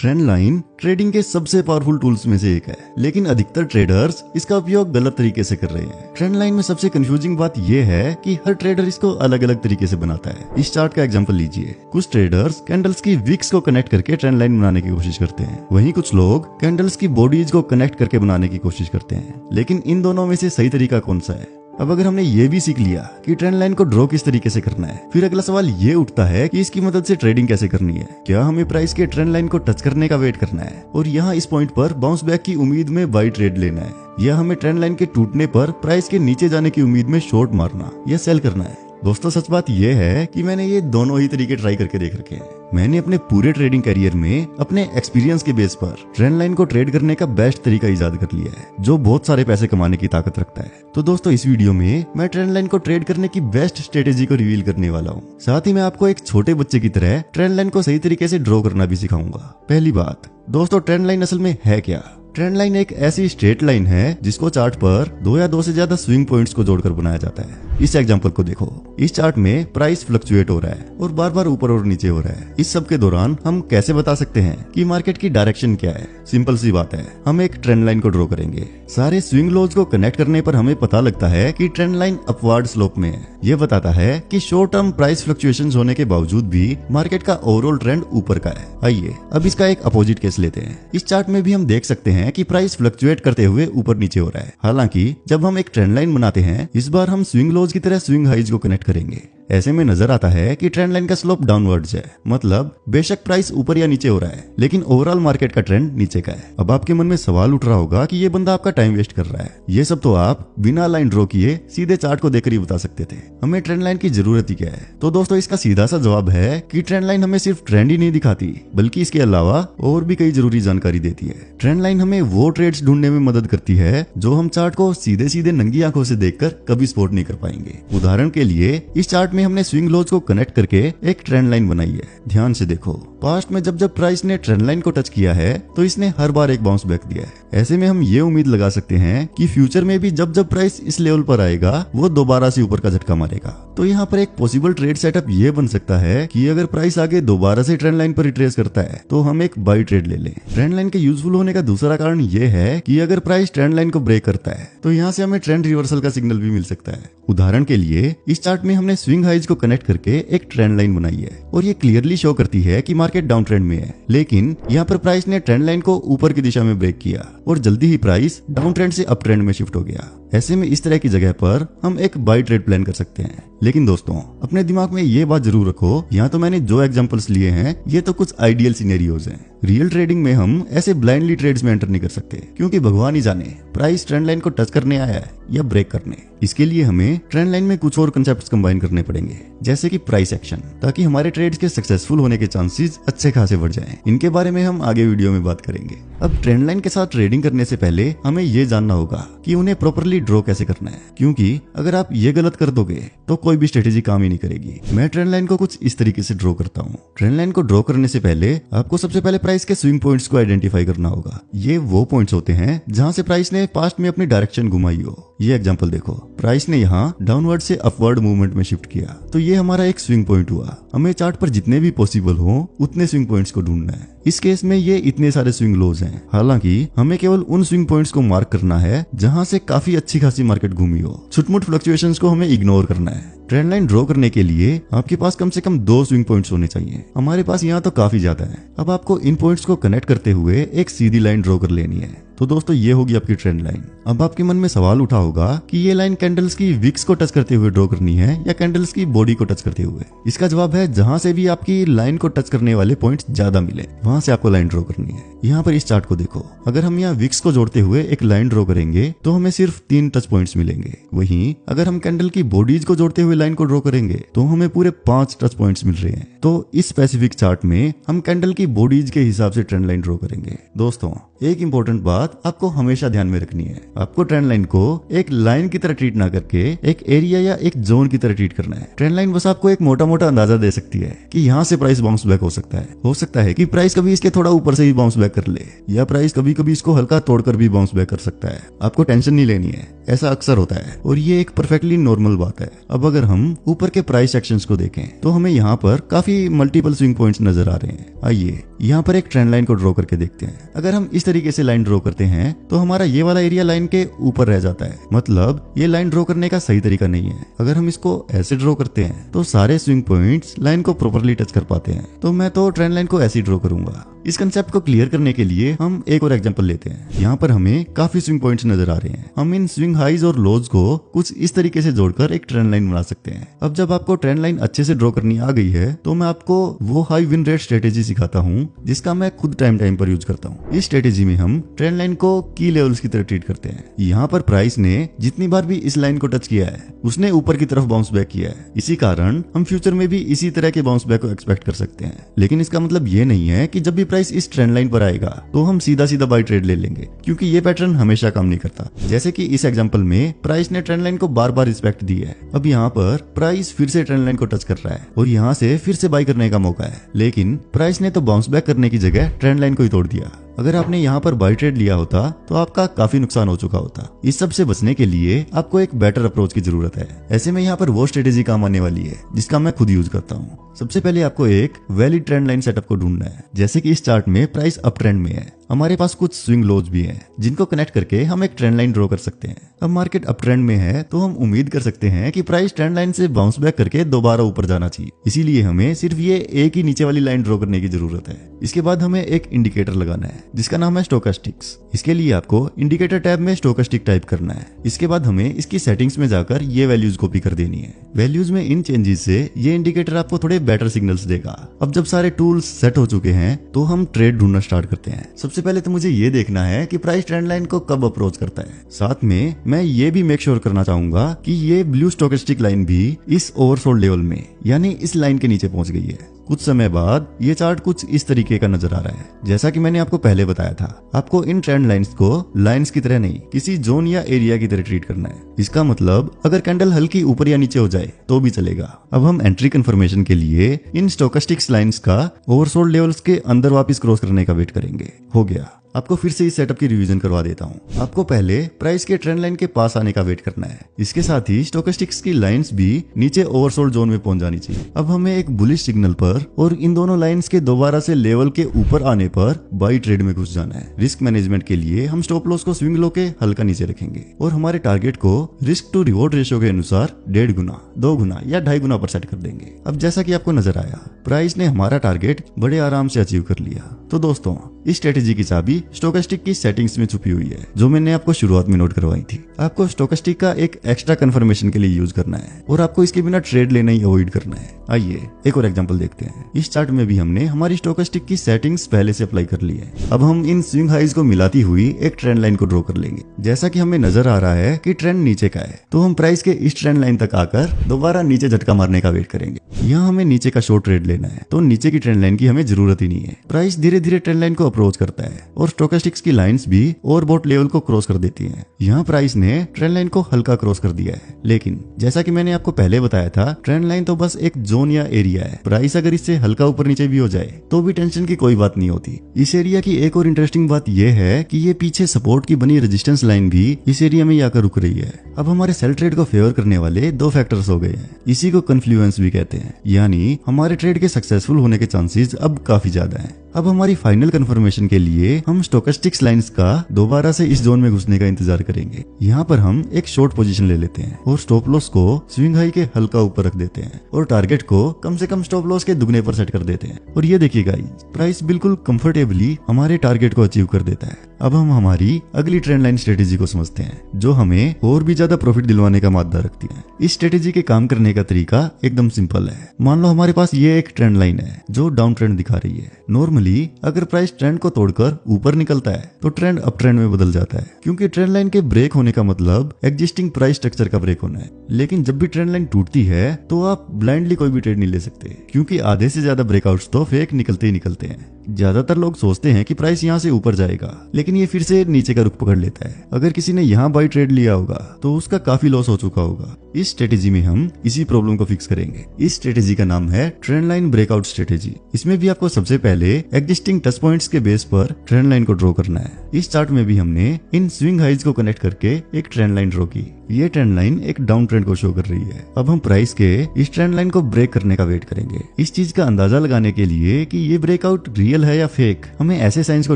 Trend line trading के सबसे powerful tools में से एक है, लेकिन अधिकतर ट्रेडर्स इसका उपयोग गलत तरीके से कर रहे हैं। ट्रेंड लाइन में सबसे कंफ्यूजिंग बात यह है कि हर ट्रेडर इसको अलग अलग तरीके से बनाता है। इस चार्ट का एग्जांपल लीजिए। कुछ ट्रेडर्स कैंडल्स की विक्स को कनेक्ट करके ट्रेंड लाइन बनाने की कोशिश करते हैं, वहीं कुछ लोग कैंडल्स की बॉडीज को कनेक्ट करके बनाने की कोशिश करते हैं। लेकिन इन दोनों में से सही तरीका कौन सा है? अब अगर हमने ये भी सीख लिया कि ट्रेंड लाइन को ड्रॉ किस तरीके से करना है, फिर अगला सवाल ये उठता है कि इसकी मदद से ट्रेडिंग कैसे करनी है। क्या हमें प्राइस के ट्रेंड लाइन को टच करने का वेट करना है और यहाँ इस पॉइंट पर बाउंस बैक की उम्मीद में बाई ट्रेड लेना है, या हमें ट्रेंड लाइन के टूटने पर प्राइस के नीचे जाने की उम्मीद में शॉर्ट मारना या सेल करना है? दोस्तों, सच बात यह है कि मैंने ये दोनों ही तरीके ट्राई करके देख रखे हैं। मैंने अपने पूरे ट्रेडिंग करियर में अपने एक्सपीरियंस के बेस पर ट्रेंड लाइन को ट्रेड करने का बेस्ट तरीका इजाद कर लिया है, जो बहुत सारे पैसे कमाने की ताकत रखता है। तो दोस्तों, इस वीडियो में मैं ट्रेंड लाइन को ट्रेड करने की बेस्ट स्ट्रेटेजी को रिवील करने वाला हूँ। साथ ही मैं आपको एक छोटे बच्चे की तरह ट्रेंड लाइन को सही तरीके से ड्रॉ करना भी सिखाऊंगा। पहली बात दोस्तों, ट्रेंड लाइन असल में है क्या? ट्रेंड लाइन एक ऐसी स्ट्रेट लाइन है जिसको चार्ट पर दो या दो से ज्यादा स्विंग पॉइंट्स को जोड़कर बनाया जाता है। इस एग्जांपल को देखो। इस चार्ट में प्राइस फ्लक्चुएट हो रहा है और बार बार ऊपर और नीचे हो रहा है। इस सब के दौरान हम कैसे बता सकते हैं कि मार्केट की डायरेक्शन क्या है? सिंपल सी बात है, हम एक ट्रेंड लाइन को ड्रॉ करेंगे। सारे स्विंग लोज को कनेक्ट करने पर हमें पता लगता है कि ट्रेंड लाइन अपवर्ड स्लोप में है। यह बताता है कि शॉर्ट टर्म प्राइस फ्लक्चुएशंस होने के बावजूद भी मार्केट का ओवरऑल ट्रेंड ऊपर का है। आइए अब इसका एक अपोजिट केस लेते हैं। इस चार्ट में भी हम देख सकते हैं कि प्राइस फ्लक्चुएट करते हुए ऊपर नीचे हो रहा है। हालांकि जब हम एक ट्रेंड लाइन बनाते हैं, इस बार हम स्विंग लोज की तरह स्विंग हाइज को कनेक्ट करेंगे। ऐसे में नजर आता है कि ट्रेंड लाइन का स्लोप डाउनवर्ड्स है, मतलब बेशक प्राइस ऊपर या नीचे हो रहा है, लेकिन ओवरऑल मार्केट का ट्रेंड नीचे का है। अब आपके मन में सवाल उठ रहा होगा कि ये बंदा आपका टाइम वेस्ट कर रहा है। ये सब तो आप बिना लाइन ड्रॉ किए सीधे चार्ट को देखकर ही बता सकते थे। हमें ट्रेंड लाइन की जरूरत ही क्या है? तो दोस्तों, इसका सीधा सा जवाब है कि ट्रेंड लाइन हमें सिर्फ ट्रेंड ही नहीं दिखाती, बल्कि इसके अलावा और भी कई जरूरी जानकारी देती है। ट्रेंड लाइन हमें वो ट्रेड्स ढूंढने में मदद करती है जो हम चार्ट को सीधे सीधे नंगी आंखों से देखकर कभी स्पॉट नहीं कर पाएंगे। उदाहरण के लिए, इस चार्ट में हमने स्विंग लोज को कनेक्ट करके एक ट्रेंड लाइन बनाई है। ध्यान से देखो, पास्ट में जब जब प्राइस ने ट्रेंड लाइन को टच किया है तो इसने हर बार एक बाउंस बैक दिया है। ऐसे में हम ये उम्मीद लगा सकते हैं कि फ्यूचर में भी जब जब प्राइस इस लेवल पर आएगा, वो दोबारा से ऊपर का झटका मारेगा। तो यहाँ पर एक पॉसिबल ट्रेड सेटअप ये बन सकता है कि अगर प्राइस आगे दोबारा से ट्रेंड लाइन पर रिट्रेस करता है तो हम एक बाई ट्रेड ले लें। ट्रेंड लाइन के यूजफुल होने का दूसरा कारण ये है कि अगर प्राइस ट्रेंड लाइन को ब्रेक करता है तो यहाँ से हमें ट्रेंड रिवर्सल का सिग्नल भी मिल सकता है। उदाहरण के लिए, इस चार्ट में हमने स्विंग हाइज को कनेक्ट करके एक ट्रेंड लाइन बनाई है और ये क्लियरली शो करती है कि मार्केट डाउन ट्रेंड में है, लेकिन यहाँ पर प्राइस ने ट्रेंड लाइन को ऊपर की दिशा में ब्रेक किया और जल्दी ही प्राइस डाउन ट्रेंड से अप ट्रेंड में शिफ्ट हो गया। ऐसे में इस तरह की जगह पर हम एक बाई ट्रेड प्लान कर सकते हैं। लेकिन दोस्तों, अपने दिमाग में ये बात जरूर रखो, यहाँ तो मैंने जो एग्जांपल्स लिए हैं ये तो कुछ आइडियल सिनेरियोज हैं। रियल ट्रेडिंग में हम ऐसे ब्लाइंडली ट्रेड्स में एंटर नहीं कर सकते, क्योंकि भगवान ही जाने प्राइस ट्रेंड लाइन को टच करने आया है या ब्रेक करने। इसके लिए हमें ट्रेंड लाइन में कुछ और कंसेप्ट्स कंबाइन करने पड़ेंगे, जैसे कि प्राइस एक्शन, ताकि हमारे ट्रेड्स के सक्सेसफुल होने के चांसेस अच्छे खासे बढ़ जाएं। इनके बारे में हम आगे वीडियो में बात करेंगे। अब ट्रेंड लाइन के साथ ट्रेडिंग करने से पहले हमें ये जानना होगा कि उन्हें प्रॉपर्ली ड्रॉ कैसे करना है, क्योंकि अगर आप ये गलत कर दोगे तो कोई भी स्ट्रेटेजी काम ही नहीं करेगी। मैं ट्रेंड लाइन को कुछ इस तरीके से ड्रॉ करता हूँ। ट्रेंड लाइन को ड्रॉ करने से पहले आपको सबसे पहले प्राइस के स्विंग पॉइंट्स को आइडेंटिफाई करना होगा। ये वो पॉइंट्स होते हैं जहां से प्राइस ने पास्ट में अपनी डायरेक्शन घुमाई हो। ये एग्जांपल देखो, प्राइस ने यहाँ डाउनवर्ड से अपवर्ड मूवमेंट में शिफ्ट किया, तो ये हमारा एक स्विंग पॉइंट हुआ। हमें चार्ट पर जितने भी पॉसिबल हो उतने स्विंग पॉइंट्स को ढूंढना है। इस केस में ये इतने सारे स्विंग लोज हैं। हालांकि हमें केवल उन स्विंग पॉइंट्स को मार्क करना है जहां से काफी अच्छी खासी मार्केट घूमी हो। छुटमुट फ्लक्चुएशंस को हमें इग्नोर करना है। ट्रेंड लाइन ड्रॉ करने के लिए आपके पास कम से कम 2 स्विंग पॉइंट्स होने चाहिए। हमारे पास यहाँ तो काफी ज्यादा है। अब आपको इन पॉइंट्स को कनेक्ट करते हुए एक सीधी लाइन ड्रॉ कर लेनी है। तो दोस्तों, ये होगी आपकी ट्रेंड लाइन। अब आपके मन में सवाल उठा होगा कि ये लाइन कैंडल्स की विक्स को टच करते हुए ड्रॉ करनी है या कैंडल्स की बॉडी को टच करते हुए। इसका जवाब है, जहां से भी आपकी लाइन को टच करने वाले पॉइंट्स ज्यादा मिले वहां से आपको लाइन ड्रॉ करनी है। यहाँ पर इस चार्ट को देखो, अगर हम यहाँ विक्स को जोड़ते हुए एक लाइन ड्रॉ करेंगे तो हमें सिर्फ 3 टच पॉइंट्स मिलेंगे। वहीं अगर हम कैंडल की बॉडीज को जोड़ते हुए लाइन को ड्रॉ करेंगे तो हमें पूरे 5 टच पॉइंट्स मिल रहे हैं। तो इस स्पेसिफिक चार्ट में हम कैंडल की बॉडीज के हिसाब से ट्रेंड लाइन ड्रॉ करेंगे। दोस्तों, एक इंपॉर्टेंट बात बात आपको हमेशा ध्यान में रखनी है। आपको ट्रेंड लाइन को एक लाइन की तरह ट्रीट ना करके एक एरिया या एक जोन की तरह ट्रीट करना है। ट्रेंड लाइन बस आपको एक मोटा मोटा अंदाजा दे सकती है कि यहाँ से प्राइस बाउंस बैक हो सकता है। हो सकता है कि प्राइस कभी इसके थोड़ा ऊपर से ही बाउंस बैक कर ले, या प्राइस कभी कभी इसको हल्का तोड़कर भी बाउंस बैक कर सकता है। आपको टेंशन नहीं लेनी है, ऐसा अक्सर होता है और ये एक परफेक्टली नॉर्मल बात है। अब अगर हम ऊपर के प्राइस सेक्शंस को देखें तो हमें यहाँ पर काफी मल्टीपल स्विंग पॉइंट्स नजर आ रहे हैं। आइए यहाँ पर एक ट्रेंड लाइन को ड्रॉ करके देखते हैं। अगर हम इस तरीके से लाइन ड्रॉ करते हैं तो हमारा ये वाला एरिया लाइन के ऊपर रह जाता है, मतलब ये लाइन ड्रॉ करने का सही तरीका नहीं है। अगर हम इसको ऐसे ड्रॉ करते हैं तो सारे स्विंग पॉइंट्स लाइन को प्रॉपर्ली टच कर पाते हैं। तो मैं तो ट्रेंड लाइन को ऐसे ही ड्रॉ करूंगा। इस कंसेप्ट को क्लियर करने के लिए हम एक और एग्जांपल लेते हैं। यहाँ पर हमें काफी स्विंग पॉइंट्स नजर आ रहे हैं। हम इन स्विंग हाइज और लोज को कुछ इस तरीके से जोड़कर एक ट्रेंड लाइन बना सकते हैं। अब जब आपको ट्रेंड लाइन अच्छे से ड्रॉ करनी आ गई है तो मैं आपको वो हाई विन रेट स्ट्रेटेजी सिखाता हूँ जिसका मैं खुद टाइम पर यूज करता हूँ। इस स्ट्रेटेजी में हम ट्रेंड लाइन को की लेवल्स की तरह ट्रीट करते हैं। यहाँ पर प्राइस ने जितनी बार भी इस लाइन को टच किया है उसने ऊपर की तरफ बाउंस बैक किया है। इसी कारण हम फ्यूचर में भी इसी तरह के बाउंस बैक को एक्सपेक्ट कर सकते हैं। लेकिन इसका मतलब ये नहीं है कि जब भी प्राइस इस ट्रेंड लाइन पर आएगा तो हम सीधा सीधा बाय ट्रेड ले लेंगे, क्योंकि ये पैटर्न हमेशा काम नहीं करता। जैसे कि इस एग्जांपल में प्राइस ने ट्रेंड लाइन को बार बार रिस्पेक्ट दी है। अब यहाँ पर प्राइस फिर से ट्रेंड लाइन को टच कर रहा है और यहाँ से फिर से बाय करने का मौका है, लेकिन प्राइस ने तो बाउंस बैक करने की जगह ट्रेंड लाइन को ही तोड़ दिया। अगर आपने यहाँ पर बाय ट्रेड लिया होता तो आपका काफी नुकसान हो चुका होता। इस सब से बचने के लिए आपको एक बेटर अप्रोच की जरूरत है। ऐसे में यहाँ पर वो स्ट्रेटेजी काम आने वाली है जिसका मैं खुद यूज करता हूँ। सबसे पहले आपको एक वैलिड ट्रेंड लाइन सेटअप को ढूंढना है। जैसे कि इस चार्ट में प्राइस अप ट्रेंड में है, हमारे पास कुछ स्विंग लोज भी हैं जिनको कनेक्ट करके हम एक ट्रेंड लाइन ड्रॉ कर सकते हैं। अब मार्केट अप ट्रेंड में है तो हम उम्मीद कर सकते हैं कि प्राइस ट्रेंड लाइन से बाउंस बैक करके दोबारा ऊपर जाना चाहिए। इसीलिए हमें सिर्फ ये एक ही नीचे वाली लाइन ड्रॉ करने की जरूरत है। इसके बाद हमें एक इंडिकेटर लगाना है जिसका नाम है स्टोकास्टिक्स। इसके लिए आपको इंडिकेटर टैब में स्टोकास्टिक टाइप करना है। इसके बाद हमें इसकी सेटिंग्स में जाकर ये वैल्यूज कॉपी कर देनी है। वैल्यूज में इन चेंजेस से ये इंडिकेटर आपको थोड़े बेटर सिग्नल्स देगा। अब जब सारे टूल्स सेट हो चुके हैं तो हम ट्रेड ढूंढना स्टार्ट करते हैं। सबसे पहले तो मुझे ये देखना है कि प्राइस ट्रेंड लाइन को कब अप्रोच करता है। साथ में मैं ये भी मेक श्योर करना चाहूंगा कि ये ब्लू स्टोकेस्टिक लाइन भी इस ओवरसोल्ड लेवल में यानी इस लाइन के नीचे पहुंच गई है। कुछ समय बाद ये चार्ट कुछ इस तरीके का नजर आ रहा है। जैसा कि मैंने आपको पहले बताया था, आपको इन ट्रेंड लाइंस को लाइंस की तरह नहीं किसी जोन या एरिया की तरह ट्रीट करना है। इसका मतलब अगर कैंडल हल्की ऊपर या नीचे हो जाए तो भी चलेगा। अब हम एंट्री कंफर्मेशन के लिए इन स्टोकास्टिक्स लाइंस का ओवरसोल्ड लेवल्स के अंदर वापस क्रॉस करने का वेट करेंगे। हो गया। आपको फिर से इस सेटअप की रिवीजन करवा देता हूँ। आपको पहले प्राइस के ट्रेंड लाइन के पास आने का वेट करना है। इसके साथ ही स्टोकास्टिक्स की लाइंस भी नीचे ओवरसोल्ड जोन में पहुंच जानी चाहिए। अब हमें एक बुलिश सिग्नल पर और इन दोनों लाइंस के दोबारा से लेवल के ऊपर आने पर बाई ट्रेड में घुस जाना है। रिस्क मैनेजमेंट के लिए हम स्टॉप लॉस को स्विंग लो के हल्का नीचे रखेंगे और हमारे टारगेट को रिस्क टू रिवॉर्ड रेशियो के अनुसार 1.5 गुना, 2 गुना या 2.5 गुना पर सेट कर देंगे। अब जैसा कि आपको नजर आया, प्राइस ने हमारा टारगेट बड़े आराम से अचीव कर लिया। तो दोस्तों, इस स्ट्रेटेजी की चाबी स्टोकास्टिक की सेटिंग्स में छुपी हुई है जो मैंने आपको शुरुआत में नोट करवाई थी। आपको स्टोकास्टिक का एक एक्स्ट्रा कंफर्मेशन के लिए यूज करना है और आपको इसके बिना ट्रेड लेना ही अवॉइड करना है। आइए एक और एग्जांपल देखते हैं। इस चार्ट में भी हमने हमारी स्टोकास्टिक की सेटिंग्स पहले से अप्लाई कर ली है। अब हम इन स्विंग हाइज को मिलाती हुई एक ट्रेंड लाइन को ड्रॉ कर लेंगे। जैसा कि हमें नजर आ रहा है कि ट्रेंड नीचे का है, तो हम प्राइस के इस ट्रेंड लाइन तक आकर दोबारा नीचे झटका मारने का वेट करेंगे। यहाँ हमें नीचे का शॉर्ट ट्रेड लेना है, तो नीचे की ट्रेंड लाइन की हमें जरूरत ही नहीं है। प्राइस धीरे धीरे ट्रेंड लाइन को अप्रोच करता है और स्टोकास्टिक्स की लाइंस भी ओवरबॉट लेवल को क्रॉस कर देती हैं। यहाँ प्राइस ने ट्रेंड लाइन को हल्का क्रॉस कर दिया है, लेकिन जैसा कि मैंने आपको पहले बताया था, ट्रेंड लाइन तो बस एक जोन या एरिया है। प्राइस अगर इससे हल्का ऊपर नीचे भी हो जाए तो भी टेंशन की कोई बात नहीं होती। इस एरिया की एक और इंटरेस्टिंग बात यह है कि ये पीछे सपोर्ट की बनी रेजिस्टेंस लाइन भी इस एरिया में आकर रुक रही है। अब हमारे सेल ट्रेड को फेवर करने वाले दो फैक्टर्स हो गए हैं। इसी को कन्फ्लुएंस भी कहते हैं, यानी हमारे ट्रेड के सक्सेसफुल होने के चांसेस अब काफी ज्यादा हैं। अब हमारी फाइनल कंफर्मेशन के लिए हम स्टोकास्टिक्स लाइंस का दोबारा से इस जोन में घुसने का इंतजार करेंगे। यहाँ पर हम एक शॉर्ट पोजीशन ले लेते हैं और स्टॉप लॉस को स्विंग हाई के हल्का ऊपर रख देते हैं और टारगेट को कम से कम स्टॉप लॉस के दुगने पर सेट कर देते हैं। और ये देखिए गाइस, प्राइस बिल्कुल कंफर्टेबली हमारे टारगेट को अचीव कर देता है। अब हम हमारी अगली ट्रेंड लाइन स्ट्रेटेजी को समझते हैं, जो हमें और भी ज्यादा प्रॉफिट दिलवाने का मादा रखती है। इस स्ट्रेटेजी के काम करने का तरीका एकदम सिंपल है। मान लो हमारे पास ये एक ट्रेंड लाइन है जो डाउन ट्रेंड दिखा रही है। नॉर्मली अगर प्राइस ट्रेंड को तोड़कर ऊपर निकलता है तो ट्रेंड अप ट्रेंड में बदल जाता है, क्योंकि ट्रेंड लाइन के ब्रेक होने का मतलब एग्जिस्टिंग प्राइस स्ट्रक्चर का ब्रेक होना है। लेकिन जब भी ट्रेंड लाइन टूटती है तो आप ब्लाइंडली कोई भी ट्रेड नहीं ले सकते, क्योंकि आधे से ज्यादा ब्रेकआउट्स तो फेक निकलते ही निकलते हैं। ज्यादातर लोग सोचते हैं कि प्राइस यहाँ से ऊपर जाएगा, लेकिन ये फिर से नीचे का रुख पकड़ लेता है। अगर किसी ने यहाँ बाई ट्रेड लिया होगा तो उसका काफी लॉस हो चुका होगा। इस स्ट्रेटेजी में हम इसी प्रॉब्लम को फिक्स करेंगे। इस स्ट्रेटेजी का नाम है ट्रेंड लाइन ब्रेकआउट स्ट्रेटेजी। इसमें भी आपको सबसे पहले एग्जिस्टिंग टच पॉइंट्स के बेस पर ट्रेंड लाइन को ड्रॉ करना है। इस चार्ट में भी हमने इन स्विंग हाइज को कनेक्ट करके एक ट्रेंड लाइन ड्रॉ की। ये ट्रेंड लाइन एक डाउन ट्रेंड को शो कर रही है। अब हम प्राइस के इस ट्रेंड लाइन को ब्रेक करने का वेट करेंगे। इस चीज का अंदाजा लगाने के लिए कि ये ब्रेकआउट रियल है या फेक, हमें ऐसे साइंस को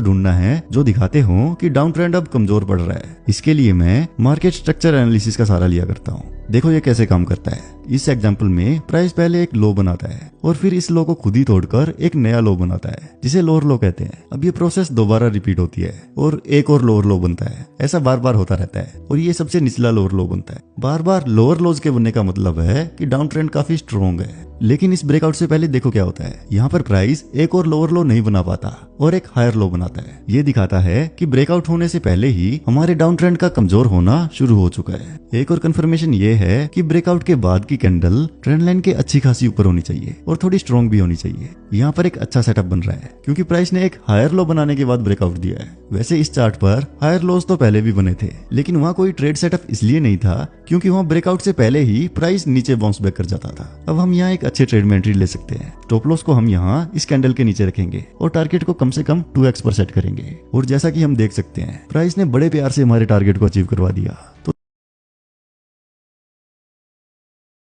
ढूंढना है जो दिखाते हो कि डाउन ट्रेंड अब कमजोर पड़ रहा है। इसके लिए मैं मार्केट स्ट्रक्चर एनालिसिस का सहारा लिया करता हूँ। देखो ये कैसे काम करता है। इस एग्जांपल में प्राइस पहले एक लो बनाता है और फिर इस लो को खुद ही तोड़कर एक नया लो बनाता है, जिसे लोअर लो कहते हैं। अब ये प्रोसेस दोबारा रिपीट होती है और एक और लोअर लो बनता है। ऐसा बार बार होता रहता है और ये सबसे निचला लोअर लो बनता है। बार बार लोअर लोज के बनने का मतलब है कि डाउन ट्रेंड काफी स्ट्रॉन्ग है। लेकिन इस ब्रेकआउट से पहले देखो क्या होता है। यहाँ पर प्राइस एक और लोअर लो नहीं बना पाता और एक हायर लो बनाता है। ये दिखाता है कि ब्रेकआउट होने से पहले ही हमारे डाउन ट्रेंड का कमजोर होना शुरू हो चुका है। एक और कंफर्मेशन ये है कि ब्रेकआउट के बाद की कैंडल ट्रेंड लाइन के अच्छी खासी ऊपर होनी चाहिए और थोड़ी स्ट्रॉन्ग भी होनी चाहिए। यहाँ पर एक अच्छा सेटअप बन रहा है क्योंकि प्राइस ने एक हायर लो बनाने के बाद ब्रेकआउट दिया है। वैसे इस चार्ट पर हायर लोज तो पहले भी बने थे, लेकिन वहाँ कोई ट्रेड सेटअप इसलिए नहीं था क्योंकि वहाँ ब्रेकआउट से पहले ही प्राइस नीचे बाउंस बैक कर जाता था। अब हम यहाँ एक अच्छे ट्रेड में एंट्री ले सकते हैं। स्टॉप लॉस को हम यहाँ इस कैंडल के नीचे रखेंगे और टारगेट को कम से कम 2x पर सेट करेंगे। और जैसा कि हम देख सकते हैं प्राइस ने बड़े प्यार से हमारे टारगेट को अचीव करवा दिया।